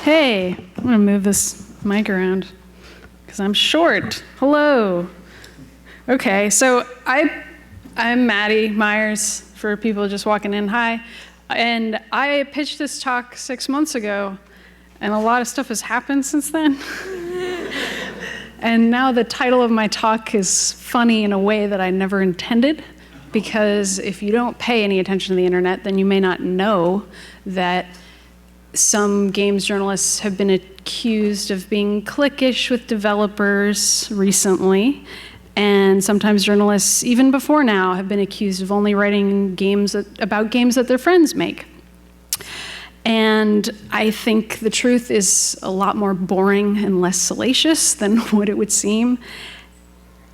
Hey, I'm gonna move this mic around because I'm short. Hello. Okay, so I'm Maddie Myers for people just walking in. Hi. And I pitched this talk 6 months ago, and a lot of stuff has happened since then. And now the title of my talk is funny in a way that I never intended, because if you don't pay any attention to the internet, then you may not know that some games journalists have been accused of being cliquish with developers recently. And sometimes journalists, even before now, have been accused of only writing about games that their friends make. And I think the truth is a lot more boring and less salacious than what it would seem.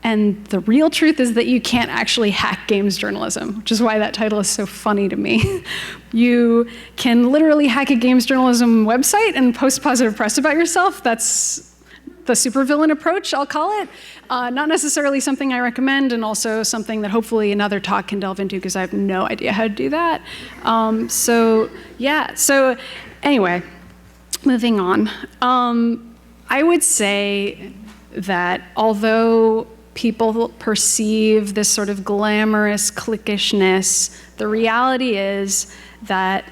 And the real truth is that you can't actually hack games journalism, which is why that title is so funny to me. You can literally hack a games journalism website and post positive press about yourself. That's the supervillain approach, I'll call it. Not necessarily something I recommend, and also something that hopefully another talk can delve into, because I have no idea how to do that. So anyway, moving on. I would say that although people perceive this sort of glamorous cliquishness, the reality is that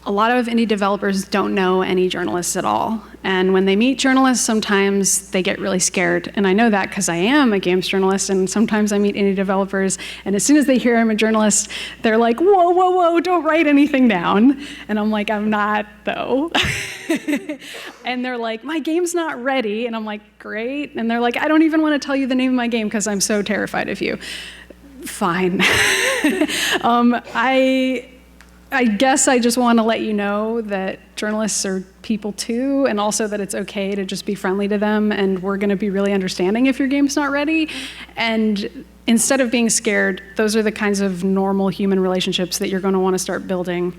a lot of indie developers don't know any journalists at all. And when they meet journalists, sometimes they get really scared. And I know that because I am a games journalist, and sometimes I meet indie developers, and as soon as they hear I'm a journalist, they're like, whoa, whoa, whoa, don't write anything down. And I'm like, I'm not, though. And they're like, my game's not ready. And I'm like, great. And they're like, I don't even want to tell you the name of my game because I'm so terrified of you. Fine. I guess I just want to let you know that journalists are people too, and also that it's okay to just be friendly to them, and we're going to be really understanding if your game's not ready. And instead of being scared, those are the kinds of normal human relationships that you're going to want to start building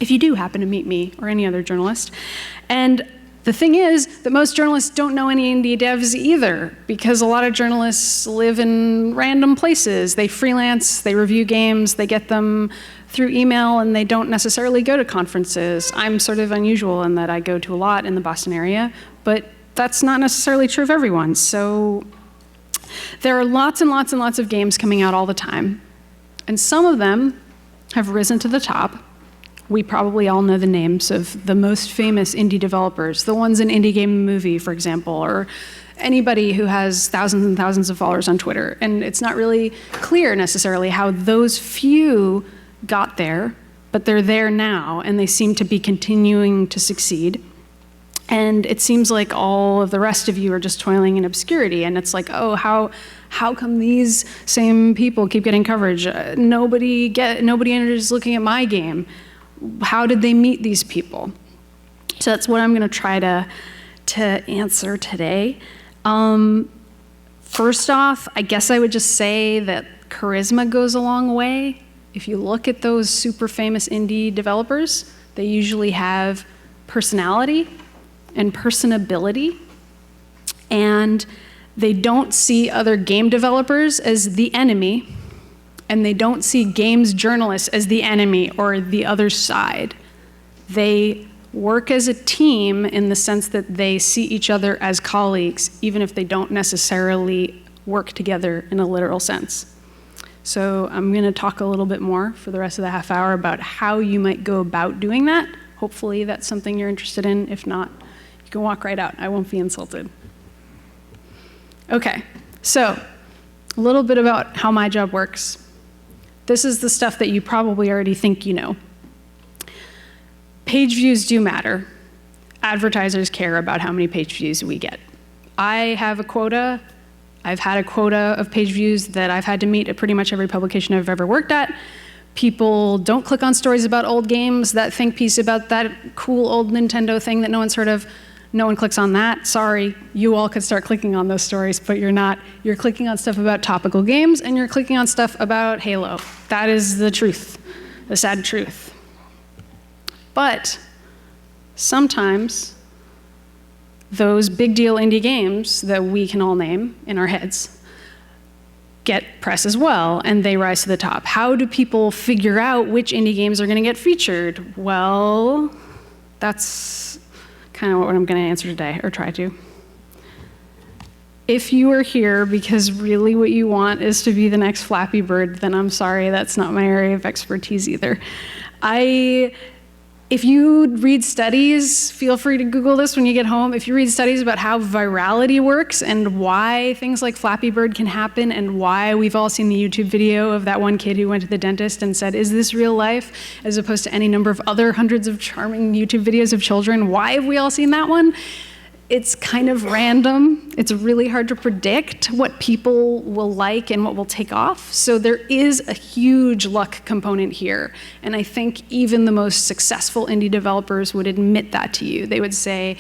if you do happen to meet me or any other journalist. And the thing is that most journalists don't know any indie devs either, because a lot of journalists live in random places. They freelance, they review games, they get them through email, and they don't necessarily go to conferences. I'm sort of unusual in that I go to a lot in the Boston area, but that's not necessarily true of everyone. So there are lots and lots and lots of games coming out all the time, and some of them have risen to the top. We probably all know the names of the most famous indie developers, the ones in Indie Game Movie, for example, or anybody who has thousands and thousands of followers on Twitter. And it's not really clear necessarily how those few got there, but they're there now, and they seem to be continuing to succeed. And it seems like all of the rest of you are just toiling in obscurity, and it's like, oh, how come these same people keep getting coverage? Nobody is looking at my game. How did they meet these people? So that's what I'm going to try to answer today. First off, I guess I would just say that charisma goes a long way. If you look at those super famous indie developers, they usually have personality and personability, and they don't see other game developers as the enemy, and they don't see games journalists as the enemy or the other side. They work as a team in the sense that they see each other as colleagues, even if they don't necessarily work together in a literal sense. So I'm going to talk a little bit more for the rest of the half hour about how you might go about doing that. Hopefully that's something you're interested in. If not, you can walk right out. I won't be insulted. Okay, so a little bit about how my job works. This is the stuff that you probably already think you know. Page views do matter. Advertisers care about how many page views we get. I have a quota. I've had a quota of page views that I've had to meet at pretty much every publication I've ever worked at. People don't click on stories about old games. That think piece about that cool old Nintendo thing that no one's heard of, no one clicks on that. Sorry, you all could start clicking on those stories, but you're not. You're clicking on stuff about topical games, and you're clicking on stuff about Halo. That is the truth, the sad truth. But sometimes those big deal indie games that we can all name in our heads get press as well, and they rise to the top. How do people figure out which indie games are going to get featured? Well, that's kind of what I'm going to answer today, or try to. If you are here because really what you want is to be the next Flappy Bird, then I'm sorry, that's not my area of expertise either. If you read studies, feel free to Google this when you get home. If you read studies about how virality works and why things like Flappy Bird can happen and why we've all seen the YouTube video of that one kid who went to the dentist and said, "Is this real life?" as opposed to any number of other hundreds of charming YouTube videos of children, why have we all seen that one? It's kind of random. It's really hard to predict what people will like and what will take off. So there is a huge luck component here. And I think even the most successful indie developers would admit that to you. They would say,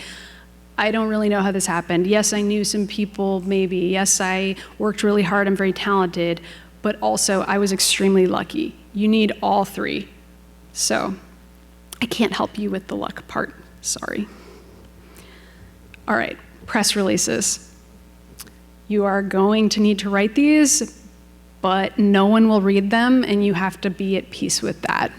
I don't really know how this happened. Yes, I knew some people, maybe. Yes, I worked really hard. I'm very talented. But also, I was extremely lucky. You need all three. So I can't help you with the luck part. Sorry. All right, press releases. You are going to need to write these, but no one will read them, and you have to be at peace with that.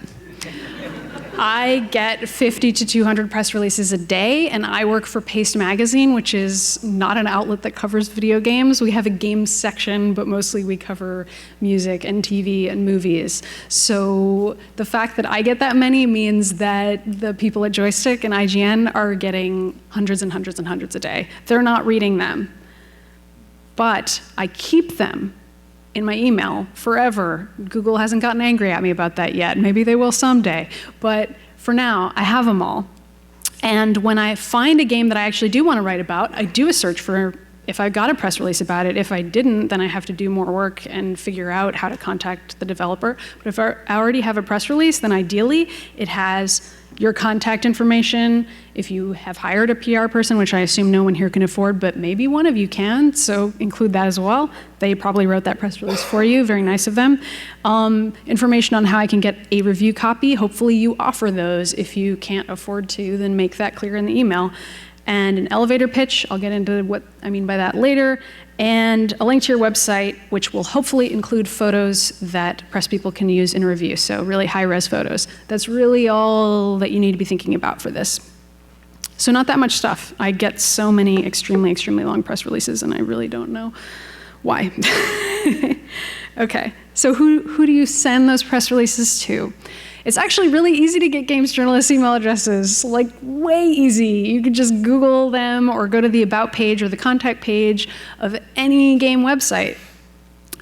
I get 50 to 200 press releases a day, and I work for Paste Magazine, which is not an outlet that covers video games. We have a games section, but mostly we cover music and TV and movies. So the fact that I get that many means that the people at Joystick and IGN are getting hundreds and hundreds and hundreds a day. They're not reading them, but I keep them in my email forever. Google hasn't gotten angry at me about that yet. Maybe they will someday. But for now, I have them all. And when I find a game that I actually do want to write about, I do a search for if I got a press release about it. If I didn't, then I have to do more work and figure out how to contact the developer. But if I already have a press release, then ideally it has your contact information. If you have hired a PR person, which I assume no one here can afford, but maybe one of you can, so include that as well. They probably wrote that press release for you, very nice of them. Information on how I can get a review copy. Hopefully you offer those. If you can't afford to, then make that clear in the email. And an elevator pitch, I'll get into what I mean by that later, and a link to your website, which will hopefully include photos that press people can use in a review, so really high-res photos. That's really all that you need to be thinking about for this. So not that much stuff. I get so many extremely, extremely long press releases, and I really don't know why. Okay, so who do you send those press releases to? It's actually really easy to get games journalists' email addresses, like way easy. You can just Google them or go to the About page or the Contact page of any game website.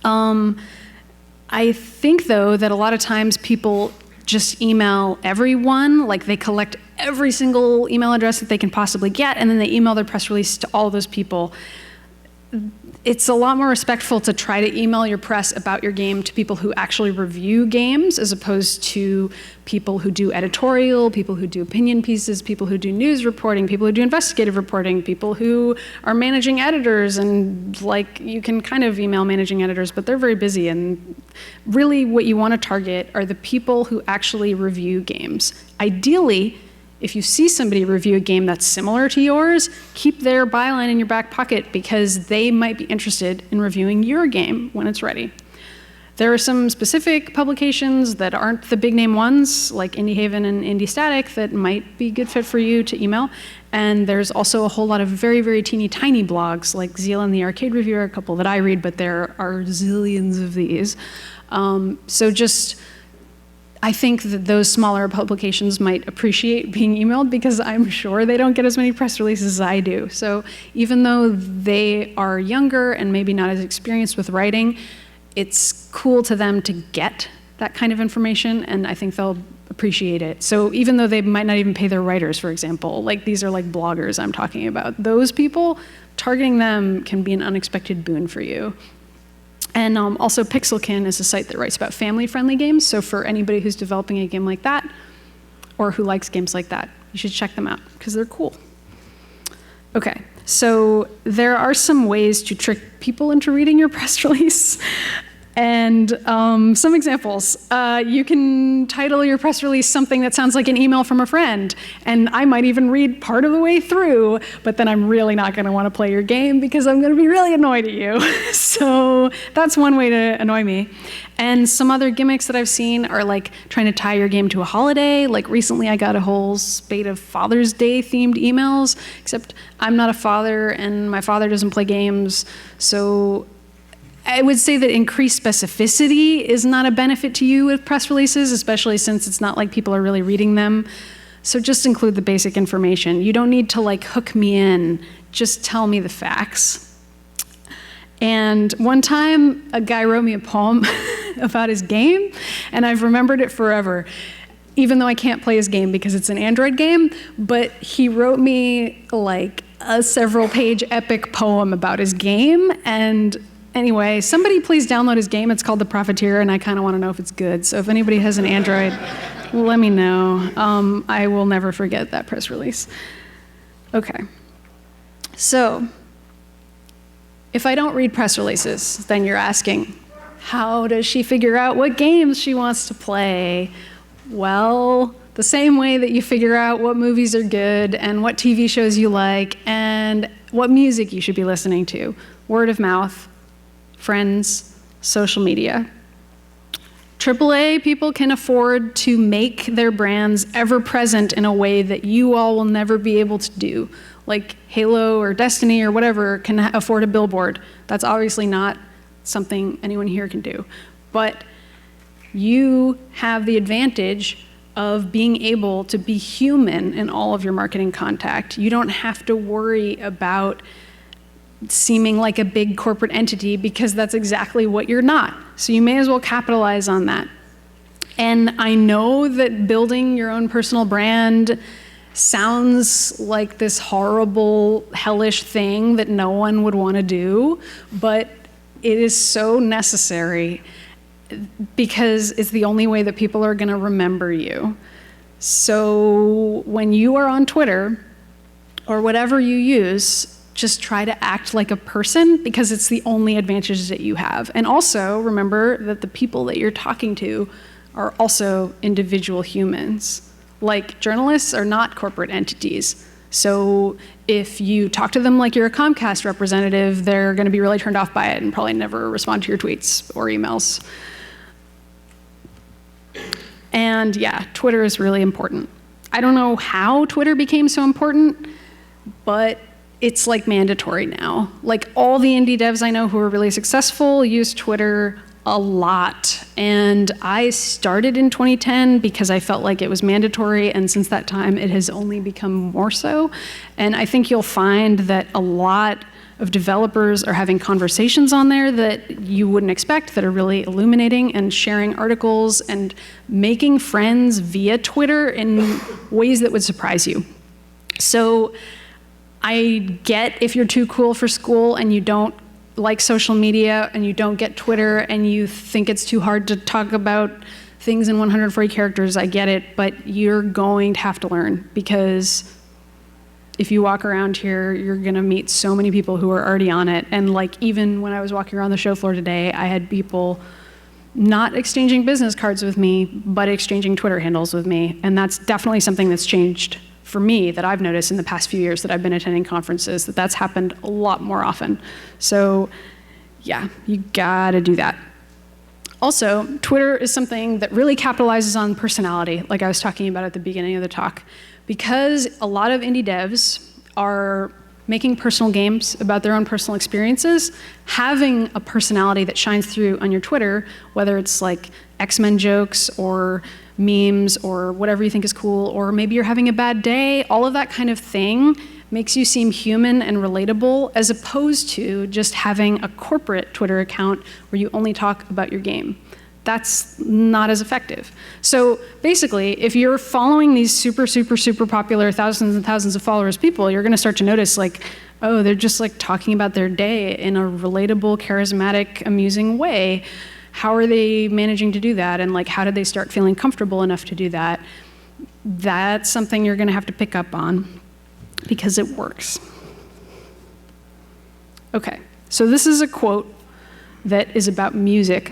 I think, though, that a lot of times people just email everyone, like they collect every single email address that they can possibly get, and then they email their press release to all those people. It's a lot more respectful to try to email your press about your game to people who actually review games, as opposed to people who do editorial, people who do opinion pieces, people who do news reporting, people who do investigative reporting, people who are managing editors. And like, you can kind of email managing editors, but they're very busy. And really what you want to target are the people who actually review games. Ideally, if you see somebody review a game that's similar to yours, keep their byline in your back pocket, because they might be interested in reviewing your game when it's ready. There are some specific publications that aren't the big name ones, like Indie Haven and Indie Static, that might be a good fit for you to email. And there's also a whole lot of very, very teeny tiny blogs, like Zeal and the Arcade Reviewer, a couple that I read, but there are zillions of these. I think that those smaller publications might appreciate being emailed, because I'm sure they don't get as many press releases as I do. So even though they are younger and maybe not as experienced with writing, it's cool to them to get that kind of information, and I think they'll appreciate it. So even though they might not even pay their writers, for example, like these are like bloggers I'm talking about, those people, targeting them can be an unexpected boon for you. And also Pixelkin is a site that writes about family-friendly games. So for anybody who's developing a game like that, or who likes games like that, you should check them out, because they're cool. Okay, so there are some ways to trick people into reading your press release. And some examples. You can title your press release something that sounds like an email from a friend, and I might even read part of the way through, but then I'm really not going to want to play your game because I'm going to be really annoyed at you. So that's one way to annoy me. And some other gimmicks that I've seen are like trying to tie your game to a holiday. Like recently I got a whole spate of Father's Day themed emails, except I'm not a father and my father doesn't play games, so I would say that increased specificity is not a benefit to you with press releases, especially since it's not like people are really reading them. So just include the basic information. You don't need to like hook me in, just tell me the facts. And one time, a guy wrote me a poem about his game, and I've remembered it forever, even though I can't play his game because it's an Android game, but he wrote me like a several-page epic poem about his game, and anyway, somebody please download his game. It's called The Profiteer, and I kind of want to know if it's good. So if anybody has an Android, let me know. I will never forget that press release. Okay. So if I don't read press releases, then you're asking, how does she figure out what games she wants to play? Well, the same way that you figure out what movies are good and what TV shows you like and what music you should be listening to. Word of mouth. Friends, social media. AAA people can afford to make their brands ever present in a way that you all will never be able to do. Like Halo or Destiny or whatever can afford a billboard. That's obviously not something anyone here can do. But you have the advantage of being able to be human in all of your marketing contact. You don't have to worry about seeming like a big corporate entity because that's exactly what you're not. So you may as well capitalize on that. And I know that building your own personal brand sounds like this horrible, hellish thing that no one would want to do, but it is so necessary because it's the only way that people are going to remember you. So when you are on Twitter or whatever you use, just try to act like a person because it's the only advantage that you have. And also remember that the people that you're talking to are also individual humans. Like journalists are not corporate entities. So if you talk to them like you're a Comcast representative, they're going to be really turned off by it and probably never respond to your tweets or emails. And yeah, Twitter is really important. I don't know how Twitter became so important, but it's like mandatory now. Like all the indie devs I know who are really successful use Twitter a lot. And I started in 2010 because I felt like it was mandatory, and since that time it has only become more so. And I think you'll find that a lot of developers are having conversations on there that you wouldn't expect, that are really illuminating, and sharing articles and making friends via Twitter in ways that would surprise you. So I get if you're too cool for school and you don't like social media and you don't get Twitter and you think it's too hard to talk about things in 140 characters, I get it, but you're going to have to learn because if you walk around here, you're gonna meet so many people who are already on it. And like even when I was walking around the show floor today, I had people not exchanging business cards with me, but exchanging Twitter handles with me. And that's definitely something that's changed for me that I've noticed in the past few years that I've been attending conferences, that's happened a lot more often. So yeah, you gotta do that. Also, Twitter is something that really capitalizes on personality, like I was talking about at the beginning of the talk. Because a lot of indie devs are making personal games about their own personal experiences, having a personality that shines through on your Twitter, whether it's like X-Men jokes or memes or whatever you think is cool, or maybe you're having a bad day, all of that kind of thing makes you seem human and relatable, as opposed to just having a corporate Twitter account where you only talk about your game. That's not as effective. So basically, if you're following these super, super, super popular thousands and thousands of followers people, you're gonna start to notice like, oh, they're just like talking about their day in a relatable, charismatic, amusing way. How are they managing to do that? And like, how did they start feeling comfortable enough to do that? That's something you're gonna have to pick up on because it works. Okay, so this is a quote that is about music.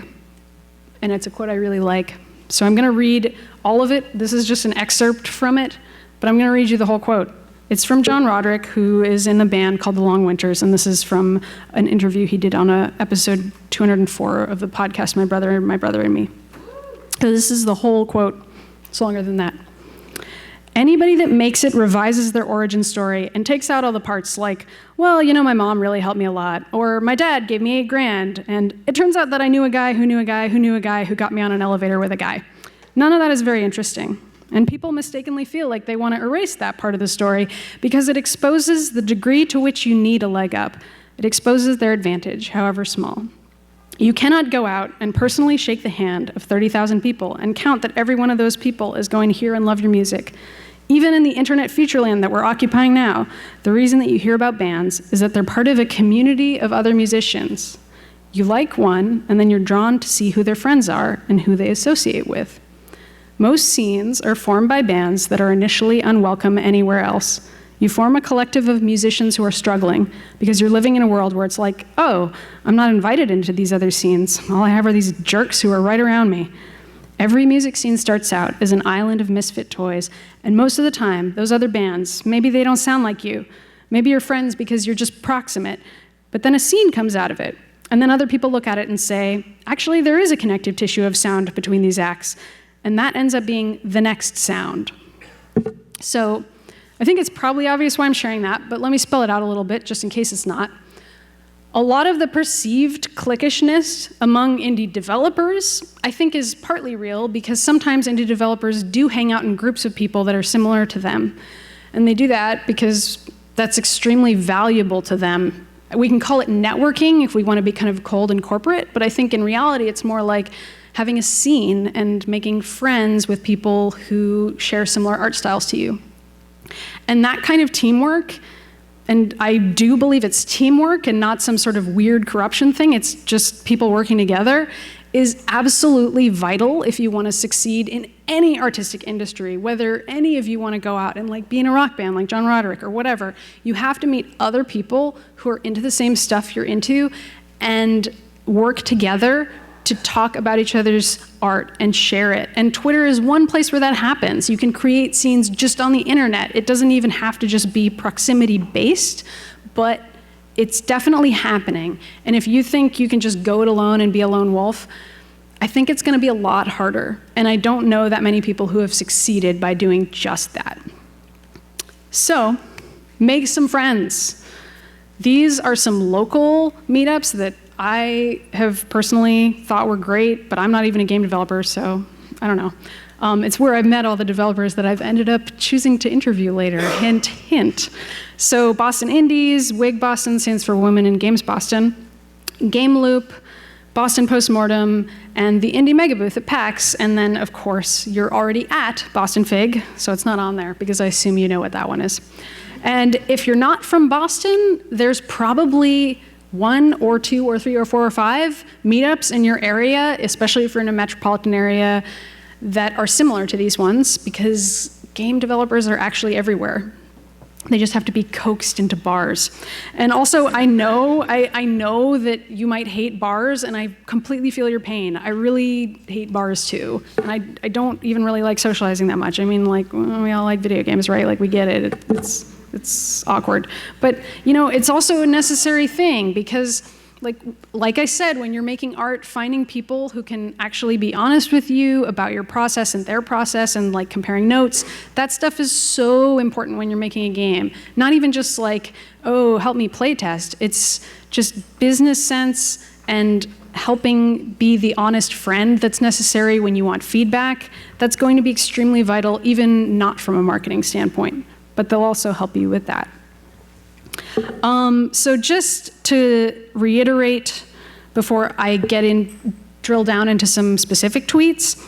and it's a quote I really like. So I'm going to read all of it. This is just an excerpt from it, but I'm going to read you the whole quote. It's from John Roderick, who is in a band called The Long Winters, and this is from an interview he did on episode 204 of the podcast, My Brother and Me. So this is the whole quote. It's longer than that. Anybody that makes it revises their origin story and takes out all the parts like, well, you know, my mom really helped me a lot, or my dad gave me $8,000, and it turns out that I knew a guy who knew a guy who knew a guy who got me on an elevator with a guy. None of that is very interesting. And people mistakenly feel like they want to erase that part of the story because it exposes the degree to which you need a leg up. It exposes their advantage, however small. You cannot go out and personally shake the hand of 30,000 people and count that every one of those people is going to hear and love your music. Even in the internet futureland that we're occupying now, the reason that you hear about bands is that they're part of a community of other musicians. You like one, and then you're drawn to see who their friends are and who they associate with. Most scenes are formed by bands that are initially unwelcome anywhere else. You form a collective of musicians who are struggling because you're living in a world where it's like, oh, I'm not invited into these other scenes. All I have are these jerks who are right around me. Every music scene starts out as an island of misfit toys, and most of the time, those other bands, maybe they don't sound like you. Maybe you're friends because you're just proximate, but then a scene comes out of it, and then other people look at it and say, actually, there is a connective tissue of sound between these acts, and that ends up being the next sound. So I think it's probably obvious why I'm sharing that, but let me spell it out a little bit just in case it's not. A lot of the perceived cliquishness among indie developers, I think, is partly real because sometimes indie developers do hang out in groups of people that are similar to them. And they do that because that's extremely valuable to them. We can call it networking if we want to be kind of cold and corporate, but I think in reality it's more like having a scene and making friends with people who share similar art styles to you. And that kind of teamwork, and I do believe it's teamwork and not some sort of weird corruption thing, it's just people working together, is absolutely vital if you want to succeed in any artistic industry, whether any of you want to go out and like be in a rock band like John Roderick or whatever. You have to meet other people who are into the same stuff you're into and work together to talk about each other's art and share it. And Twitter is one place where that happens. You can create scenes just on the internet. It doesn't even have to just be proximity-based, but it's definitely happening. And if you think you can just go it alone and be a lone wolf, I think it's gonna be a lot harder. And I don't know that many people who have succeeded by doing just that. So, make some friends. These are some local meetups that I have personally thought were great, but I'm not even a game developer, so I don't know. It's where I've met all the developers that I've ended up choosing to interview later, hint, hint. So Boston Indies, WIG Boston stands for Women in Games Boston, Game Loop, Boston Postmortem, and the Indie Mega Booth at PAX, and then of course you're already at Boston Fig, so it's not on there because I assume you know what that one is. And if you're not from Boston, there's probably 1 or 2 or 3 or 4 or 5 meetups in your area, especially if you're in a metropolitan area, that are similar to these ones, because game developers are actually everywhere. They just have to be coaxed into bars. And also, I know that you might hate bars, and I completely feel your pain. I really hate bars too, and I don't even really like socializing that much. I mean, like, we all like video games, right? Like, we get it. It's awkward. But, you know, it's also a necessary thing because, like I said, when you're making art, finding people who can actually be honest with you about your process and their process and, like, comparing notes, that stuff is so important when you're making a game. Not even just like, oh, help me playtest. It's just business sense and helping be the honest friend that's necessary when you want feedback. That's going to be extremely vital, even not from a marketing standpoint. But they'll also help you with that. So just to reiterate before I drill down into some specific tweets,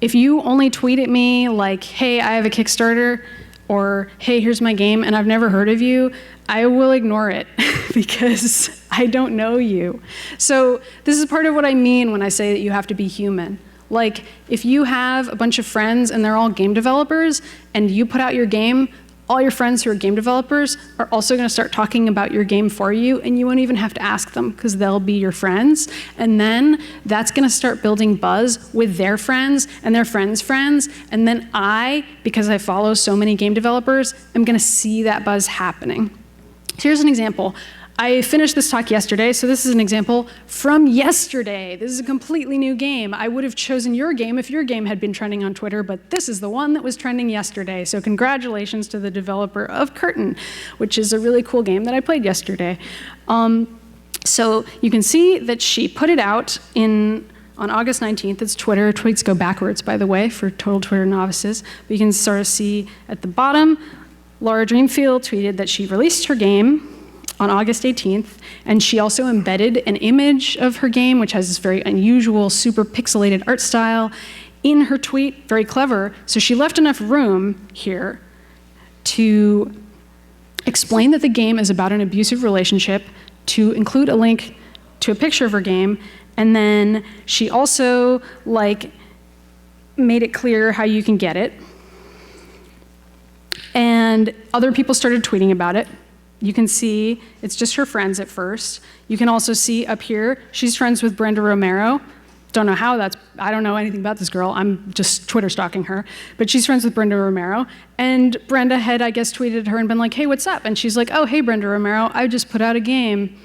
if you only tweet at me like, hey, I have a Kickstarter, or hey, here's my game, and I've never heard of you, I will ignore it because I don't know you. So this is part of what I mean when I say that you have to be human. Like, if you have a bunch of friends and they're all game developers and you put out your game, all your friends who are game developers are also going to start talking about your game for you, and you won't even have to ask them because they'll be your friends. And then that's going to start building buzz with their friends and their friends' friends. And then because I follow so many game developers, I'm going to see that buzz happening. So here's an example. I finished this talk yesterday, so this is an example from yesterday. This is a completely new game. I would have chosen your game if your game had been trending on Twitter, but this is the one that was trending yesterday. So congratulations to the developer of Curtain, which is a really cool game that I played yesterday. So you can see that she put it out on August 19th. It's Twitter. Tweets go backwards, by the way, for total Twitter novices. But you can sort of see at the bottom, Laura Dreamfield tweeted that she released her game on August 18th, and she also embedded an image of her game, which has this very unusual, super pixelated art style, in her tweet. Very clever. So she left enough room here to explain that the game is about an abusive relationship, to include a link to a picture of her game, and then she also made it clear how you can get it. And other people started tweeting about it. You can see it's just her friends at first. You can also see up here, she's friends with Brenda Romero. Don't know how I don't know anything about this girl. I'm just Twitter stalking her. But she's friends with Brenda Romero. And Brenda had, I guess, tweeted her and been like, hey, what's up? And she's like, oh, hey, Brenda Romero, I just put out a game.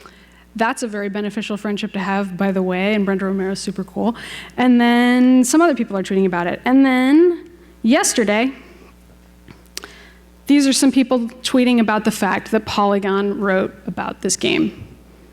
That's a very beneficial friendship to have, by the way, and Brenda Romero's super cool. And then some other people are tweeting about it. And then yesterday, these are some people tweeting about the fact that Polygon wrote about this game.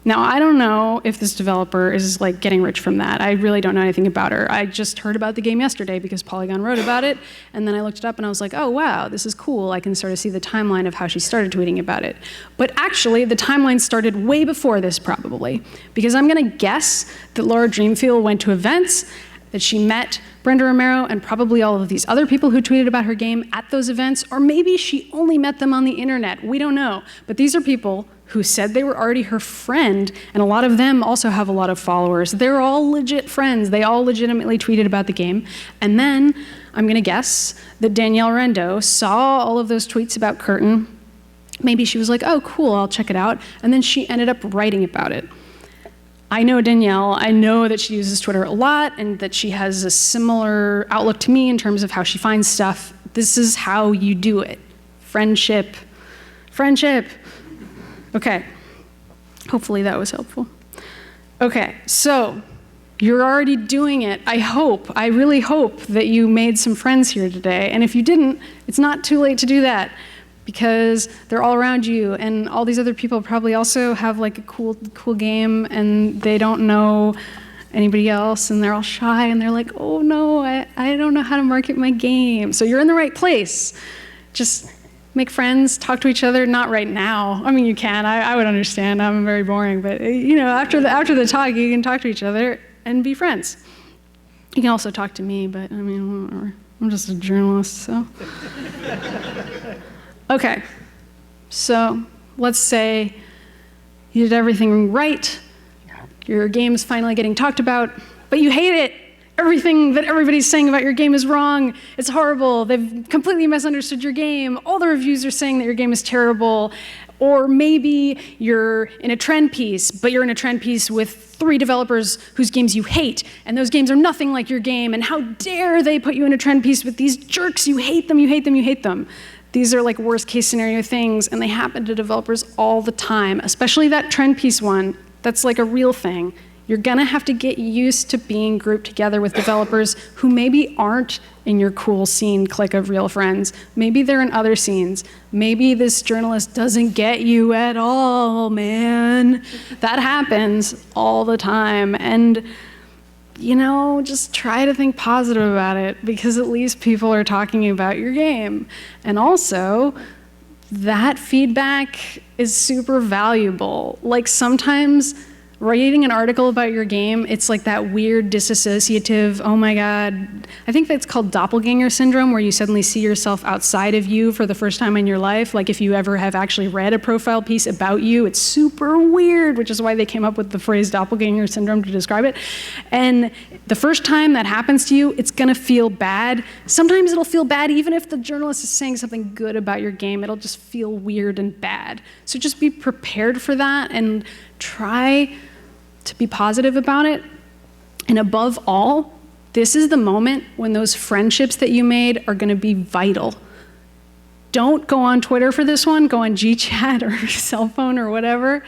Now, I don't know if this developer is getting rich from that. I really don't know anything about her. I just heard about the game yesterday because Polygon wrote about it, and then I looked it up and I was like, oh wow, this is cool. I can sort of see the timeline of how she started tweeting about it. But actually, the timeline started way before this probably, because I'm gonna guess that Laura Dreamfield went to events, that she met Brenda Romero and probably all of these other people who tweeted about her game at those events, or maybe she only met them on the internet. We don't know. But these are people who said they were already her friend, and a lot of them also have a lot of followers. They're all legit friends. They all legitimately tweeted about the game. And then I'm gonna guess that Danielle Rendo saw all of those tweets about Curtain. Maybe she was like, oh, cool, I'll check it out. And then she ended up writing about it. I know Danielle. I know that she uses Twitter a lot and that she has a similar outlook to me in terms of how she finds stuff. This is how you do it. Friendship. Friendship. Okay. Hopefully that was helpful. Okay, so you're already doing it. I really hope that you made some friends here today. And if you didn't, it's not too late to do that, because they're all around you, and all these other people probably also have a cool game, and they don't know anybody else, and they're all shy, and they're like, oh no, I don't know how to market my game. So you're in the right place. Just make friends, talk to each other. Not right now. I mean, you can. I would understand. I'm very boring, but after the talk, you can talk to each other and be friends. You can also talk to me, but I mean, whatever. I'm just a journalist, so. Okay, so let's say you did everything right, your game's finally getting talked about, but you hate it. Everything that everybody's saying about your game is wrong. It's horrible. They've completely misunderstood your game. All the reviews are saying that your game is terrible. Or maybe you're in a trend piece, but you're in a trend piece with 3 developers whose games you hate, and those games are nothing like your game, and how dare they put you in a trend piece with these jerks? You hate them, you hate them, you hate them. These are worst case scenario things, and they happen to developers all the time, especially that trend piece one. That's a real thing. You're gonna have to get used to being grouped together with developers who maybe aren't in your cool scene clique of real friends. Maybe they're in other scenes. Maybe this journalist doesn't get you at all, man. That happens all the time. And just try to think positive about it, because at least people are talking about your game. And also, that feedback is super valuable. Sometimes writing an article about your game, it's like that weird disassociative, oh my God, I think that's called doppelganger syndrome, where you suddenly see yourself outside of you for the first time in your life. Like if you ever have actually read a profile piece about you, it's super weird, which is why they came up with the phrase doppelganger syndrome to describe it. And the first time that happens to you, it's gonna feel bad. Sometimes it'll feel bad even if the journalist is saying something good about your game, it'll just feel weird and bad. So just be prepared for that and try to be positive about it. And above all, this is the moment when those friendships that you made are gonna be vital. Don't go on Twitter for this one, go on GChat or cell phone or whatever.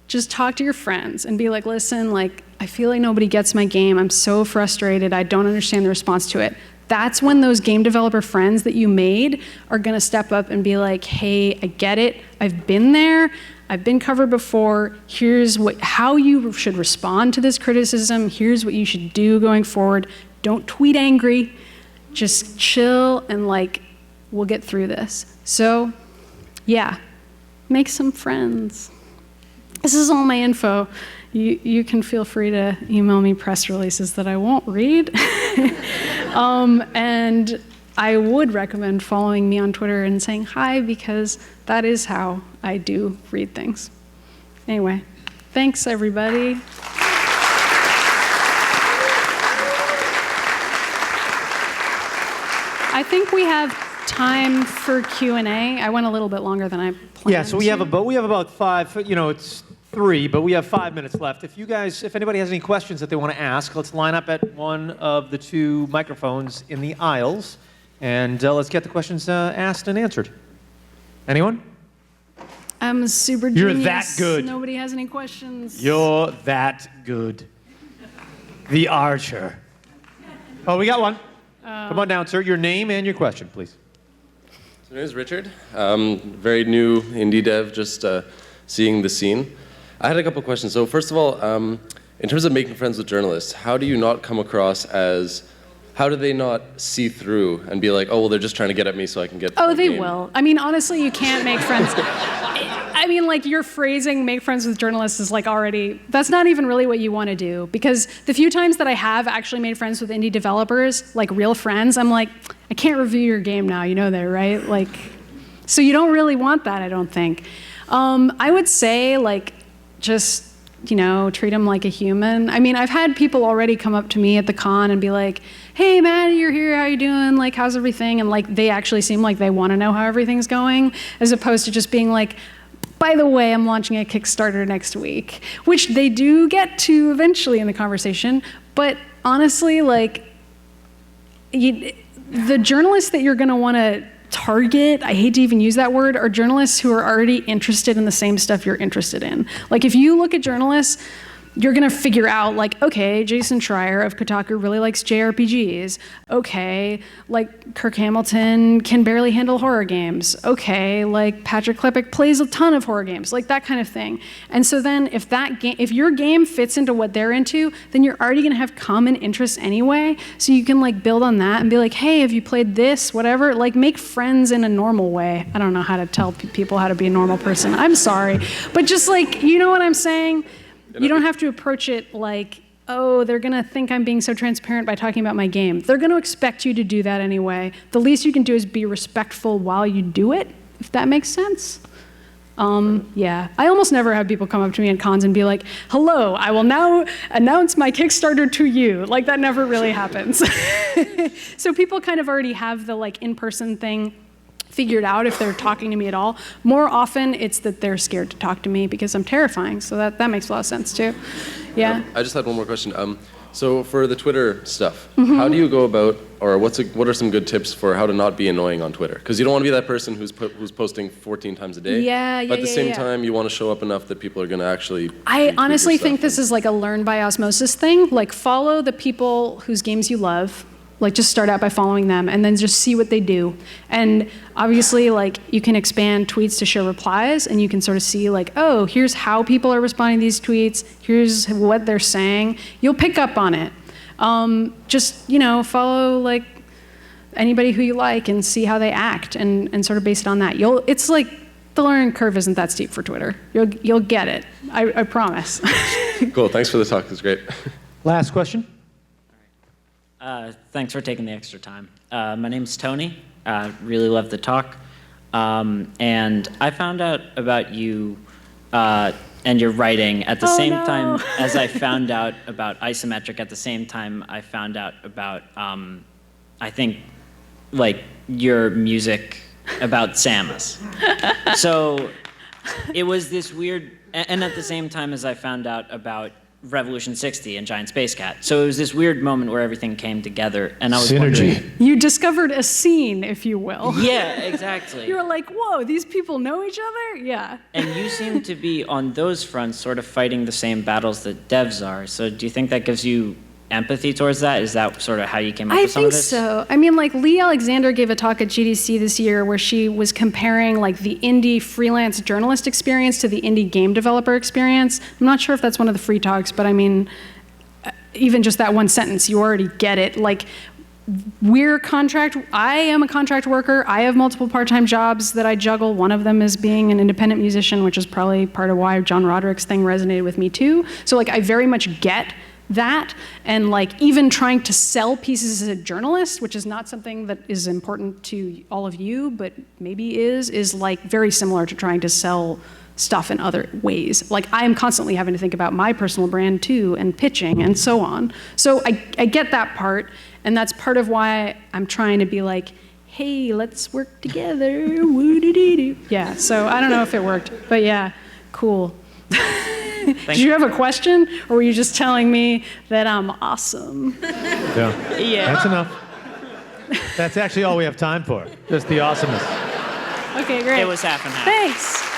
Just talk to your friends and be like, listen, like, I feel like nobody gets my game. I'm so frustrated. I don't understand the response to it. That's when those game developer friends that you made are gonna step up and be like, hey, I get it. I've been there. I've been covered before. Here's how you should respond to this criticism. Here's what you should do going forward. Don't tweet angry. Just chill and like, we'll get through this. So yeah, make some friends. This is all my info. You can feel free to email me press releases that I won't read. And I would recommend following me on Twitter and saying hi, because that is how I do read things. Anyway, thanks everybody. I think we have time for Q&A. I went a little bit longer than I planned. Yeah, so we have about 5, it's 3, but we have 5 minutes left. If anybody has any questions that they want to ask, let's line up at one of the 2 microphones in the aisles, and let's get the questions asked and answered. Anyone? I'm a super genius. You're that good. Nobody has any questions. You're that good. The Archer. Oh, we got one. Come on down, sir. Your name and your question, please. So my name is Richard. Very new indie dev, just seeing the scene. I had a couple questions. So first of all, in terms of making friends with journalists, how do you not come across as, how do they not see through and be like, oh, well, they're just trying to get at me so I can get Oh, they will. I mean, honestly, you can't make friends. I mean, like, your phrasing, make friends with journalists, is like already, that's not even really what you want to do. Because the few times that I have actually made friends with indie developers, like real friends, I'm like, I can't review your game now, you know that, right? Like, so you don't really want that, I don't think. I would say, like, just, you know, treat them like a human. I mean, I've had people already come up to me at the con and be like, hey, Maddie, you're here, how you doing? Like, how's everything? And like, they actually seem like they want to know how everything's going, as opposed to just being like, by the way, I'm launching a Kickstarter next week, which they do get to eventually in the conversation. But honestly, like, the journalists that you're going to want to target, I hate to even use that word, are journalists who are already interested in the same stuff you're interested in. Like, if you look at journalists, you're gonna figure out, like, okay, Jason Schreier of Kotaku really likes JRPGs. Okay, like, Kirk Hamilton can barely handle horror games. Okay, like, Patrick Klepek plays a ton of horror games, like that kind of thing. And so then if your game fits into what they're into, then you're already gonna have common interests anyway, so you can like build on that and be like, hey, have you played this, whatever? Like, make friends in a normal way. I don't know how to tell people how to be a normal person. I'm sorry. But just like, you know what I'm saying? You don't have to approach it like, oh, they're gonna think I'm being so transparent by talking about my game. They're gonna expect you to do that anyway. The least you can do is be respectful while you do it, if that makes sense. Yeah, I almost never have people come up to me at cons and be like, hello, I will now announce my Kickstarter to you. Like, that never really happens. So people kind of already have the like in-person thing figured out if they're talking to me at all. More often, it's that they're scared to talk to me because I'm terrifying. So that makes a lot of sense too. Yeah. I just had one more question. So for the Twitter stuff, how do you go about, or what are some good tips for how to not be annoying on Twitter? Because you don't want to be that person who's posting 14 times a day. But at the same time, you want to show up enough that people are going to actually. I honestly think this is like a learn by osmosis thing. Like, follow the people whose games you love. Like, just start out by following them and then just see what they do. And obviously, like, you can expand tweets to show replies, and you can sort of see like, oh, here's how people are responding to these tweets, here's what they're saying. You'll pick up on it. Just, you know, follow like anybody who you like and see how they act and sort of base it on that. It's like, the learning curve isn't that steep for Twitter. You'll get it, I promise. Cool. Thanks for the talk. It was great. Last question. Thanks for taking the extra time. My name's Tony. Really love the talk. And I found out about you and your writing at the same time as I found out about isometric. At the same time, I found out about, I think, like, your music about Samus. So it was this weird, and at the same time as I found out about Revolution 60 and Giant Space Cat. So it was this weird moment where everything came together, and I was wondering. You discovered a scene, if you will. Yeah, exactly. You were like, whoa, these people know each other? Yeah. And you seem to be on those fronts sort of fighting the same battles that devs are. So do you think that gives you empathy towards that? Is that sort of how you came up with some of this? I think so. I mean, like, Lee Alexander gave a talk at GDC this year where she was comparing, like, the indie freelance journalist experience to the indie game developer experience. I'm not sure if that's one of the free talks, but I mean, even just that one sentence, you already get it. Like, I am a contract worker. I have multiple part-time jobs that I juggle. One of them is being an independent musician, which is probably part of why John Roderick's thing resonated with me too. So, like, I very much get that, and like even trying to sell pieces as a journalist, which is not something that is important to all of you, but maybe is like very similar to trying to sell stuff in other ways. Like, I am constantly having to think about my personal brand too, and pitching and so on. So I get that part, and that's part of why I'm trying to be like, hey, let's work together, woo-doo-doo-doo. Yeah, so I don't know if it worked, but yeah, cool. Did you have a question, or were you just telling me that I'm awesome? Yeah. That's enough. That's actually all we have time for. Just the awesomeness. Okay, great. It was half and half. Thanks.